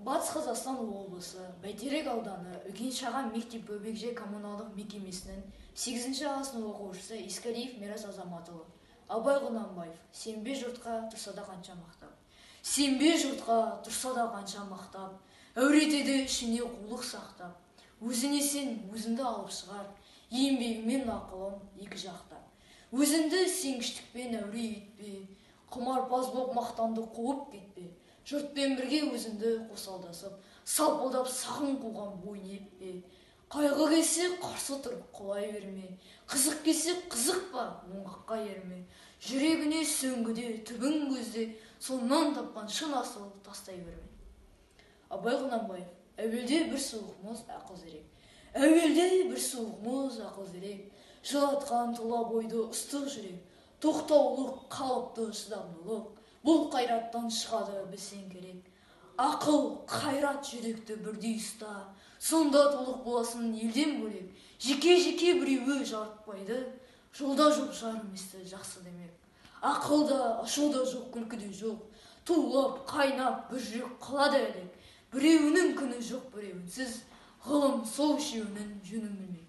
Батыс Қазақстан облысы Бәйтерек ауданы Үген-Шаған мектеп бөбекжай коммуналдық мекемесінің 8-ші А сынып оқушысы Искалиев Мирас Азаматұлы. Абай Құнанбаев, сенбе жұртқа тұрса да қанша мақтап. Сенбе жұртқа тұрса да қанша мақтап, әуретеді ішіне қулық сақтап. Өзіне сен өзіңді алып шығар, еңбегімен ақылым екі жақтап. Өзіңді сенгіштікпен әуре етпе, құмарпаз боп мақтанды қуып кетпе. Жұртпен бірге өзіңді қосалдасып, салпылдап сағын қуған бойын еппе. Қайғы келсе қарсы тұр, құлай берме. Қызық келсе қызықпа, оңғаққа ерме. Жүрегіне сөңгіде, түбін көзде, соннан тапқан шын асыл тастай берме. Абай Құнанбаев. Әуелде бір суық мұз ақыл зерек. Әуелде бір суық мұз ақыл зерек. Жылатқан тұла бойды ыстық жүрек. Тоқтаулық, қалыпты шыдамдылық. Бұл қайраттан шығады білсең керек. Ақыл, қайрат жүректі бірдей ұста. Сонда толық боласын елден бөлек. Жеке-жеке біреуі жарытпайды. Жолда жоқ жарыместі жақсы демек. Ақылда, ашуда жоқ, күлкіде жоқ. Тулап, қайнап, бір жүрек қалады әлек. Біреуінің күні жоқ біреуінсіз. Ғылым сол үшеуінің жөнін білмек.